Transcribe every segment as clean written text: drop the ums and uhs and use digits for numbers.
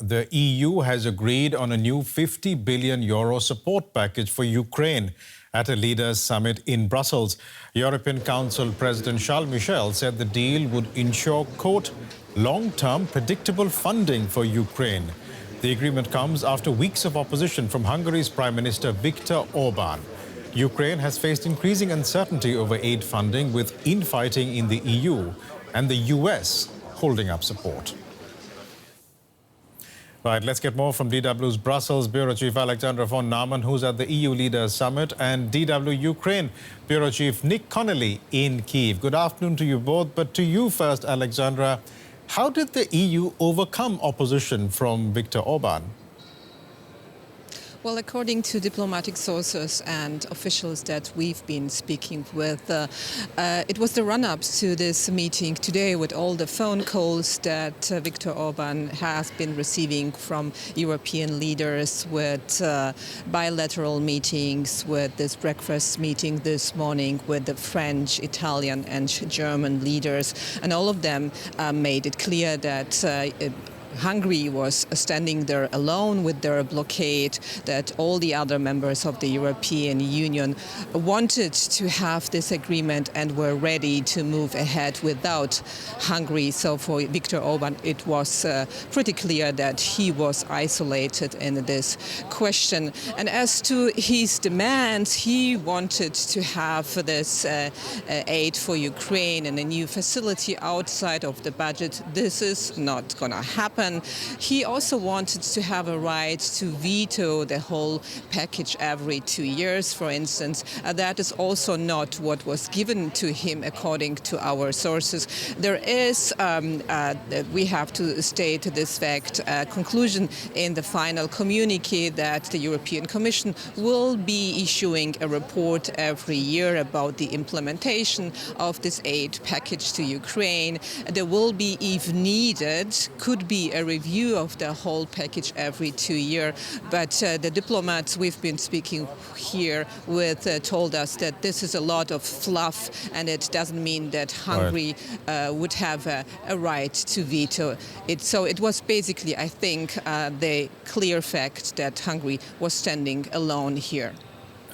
The EU has agreed on a new €50 billion support package for Ukraine at a leaders' summit in Brussels. European Council President Charles Michel said the deal would ensure, quote, long-term predictable funding for Ukraine. The agreement comes after weeks of opposition from Hungary's Prime Minister Viktor Orban. Ukraine has faced increasing uncertainty over aid funding, with infighting in the EU and the US holding up support. Right, let's get more from DW's Brussels Bureau Chief Alexandra von Naumann, who's at the EU Leaders Summit, and DW Ukraine Bureau Chief Nick Connolly in Kyiv. Good afternoon to you both, but to you first, Alexandra, how did the EU overcome opposition from Viktor Orban? Well, according to diplomatic sources and officials that we've been speaking with, it was the run-up to this meeting today with all the phone calls that Viktor Orban has been receiving from European leaders, with bilateral meetings, with this breakfast meeting this morning with the French, Italian and German leaders. And all of them made it clear that Hungary was standing there alone with their blockade, that all the other members of the European Union wanted to have this agreement and were ready to move ahead without Hungary. So for Viktor Orban, it was pretty clear that he was isolated in this question. And as to his demands, he wanted to have this aid for Ukraine and a new facility outside of the budget. This is not going to happen. He also wanted to have a right to veto the whole package every 2 years, for instance. That is also not what was given to him, according to our sources. There is, we have to state this fact, conclusion in the final communique that the European Commission will be issuing a report every year about the implementation of this aid package to Ukraine. There will be, if needed, could be a review of the whole package every 2 years. But the diplomats we've been speaking here with told us that this is a lot of fluff, and it doesn't mean that Hungary would have a right to veto it. So it was basically, I think, the clear fact that Hungary was standing alone here.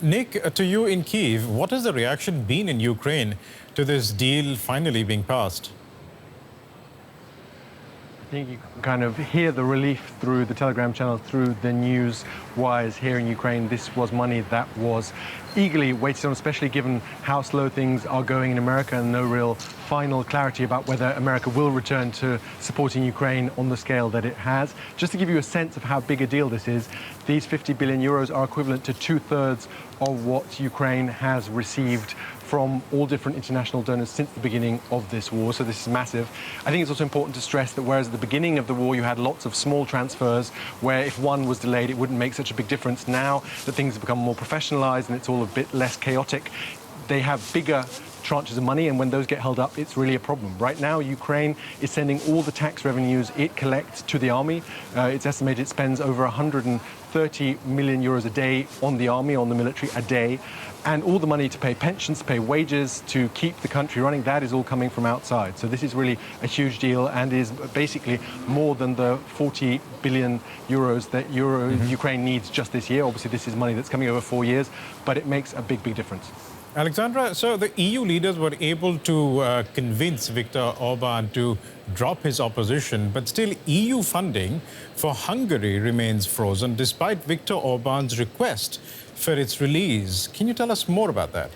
Nick, to you in Kyiv, what has the reaction been in Ukraine to this deal finally being passed? I think you can kind of hear the relief through the Telegram channel, through the news wires here in Ukraine. This was money that was eagerly waited on, especially given how slow things are going in America and no real final clarity about whether America will return to supporting Ukraine on the scale that it has. Just to give you a sense of how big a deal this is, these 50 billion euros are equivalent to 2/3 of what Ukraine has received from all different international donors since the beginning of this war. So this is massive. I think it's also important to stress that whereas at the beginning of the war you had lots of small transfers where if one was delayed it wouldn't make such a big difference, now that things have become more professionalized and it's all a bit less chaotic, they have bigger tranches of money, and when those get held up, it's really a problem. Right now, Ukraine is sending all the tax revenues it collects to the army. It's estimated it spends over 130 million euros a day on the army, on the military, a day. And all the money to pay pensions, to pay wages, to keep the country running, that is all coming from outside. So this is really a huge deal and is basically more than the 40 billion euros that Ukraine needs just this year. Obviously, this is money that's coming over 4 years, but it makes a big, big difference. Alexandra, so the EU leaders were able to convince Viktor Orban to drop his opposition, but still EU funding for Hungary remains frozen despite Viktor Orban's request for its release. Can you tell us more about that?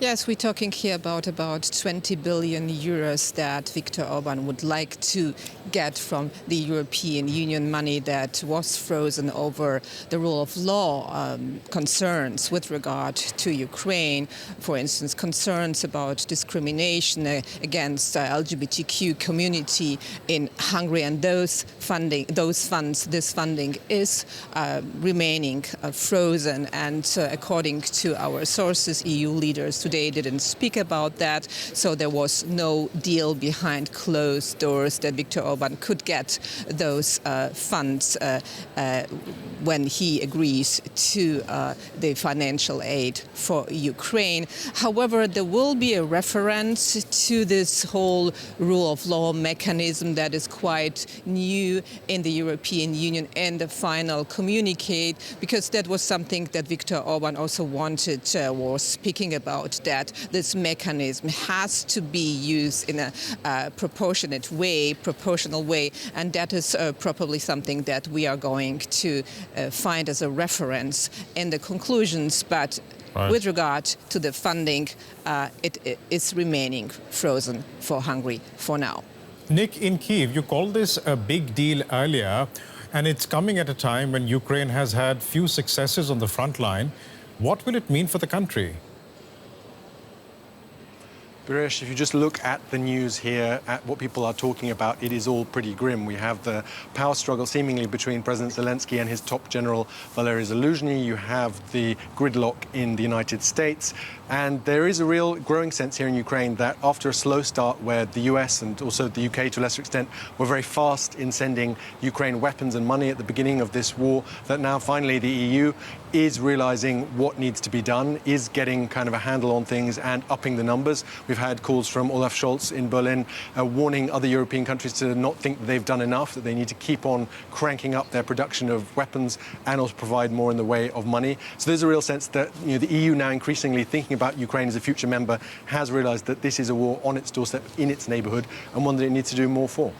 Yes, we're talking here about 20 billion euros that Viktor Orban would like to get from the European Union, money that was frozen over the rule of law concerns with regard to Ukraine. For instance, concerns about discrimination against LGBTQ community in Hungary, and this funding is remaining frozen. And according to our sources, EU leaders today today didn't speak about that. So there was no deal behind closed doors that Viktor Orban could get those funds when he agrees to the financial aid for Ukraine. However, there will be a reference to this whole rule of law mechanism that is quite new in the European Union and the final communique, because that was something that Viktor Orban also wanted, was speaking about, that this mechanism has to be used in a proportional way, and that is probably something that we are going to find as a reference in the conclusions. But with regard to the funding, it is remaining frozen for Hungary for now. Nick, in Kyiv, you called this a big deal earlier, and it's coming at a time when Ukraine has had few successes on the front line. What will it mean for the country? Biresh, if you just look at the news here, at what people are talking about, it is all pretty grim. We have the power struggle seemingly between President Zelensky and his top general, Valery Zaluzhny. You have the gridlock in the United States. And there is a real growing sense here in Ukraine that after a slow start where the US and also the UK to a lesser extent were very fast in sending Ukraine weapons and money at the beginning of this war, that now finally the EU is realizing what needs to be done, is getting kind of a handle on things and upping the numbers. We've had calls from Olaf Scholz in Berlin warning other European countries to not think that they've done enough, that they need to keep on cranking up their production of weapons and also provide more in the way of money. So there's a real sense that the EU now increasingly thinking about Ukraine as a future member has realized that this is a war on its doorstep in its neighborhood and one that it needs to do more for.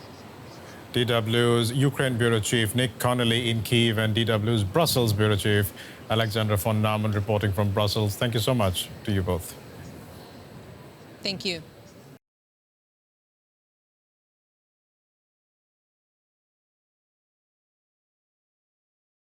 DW's Ukraine Bureau Chief Nick Connolly in Kyiv and DW's Brussels Bureau Chief Alexandra von Naumann reporting from Brussels. Thank you so much to you both. Thank you.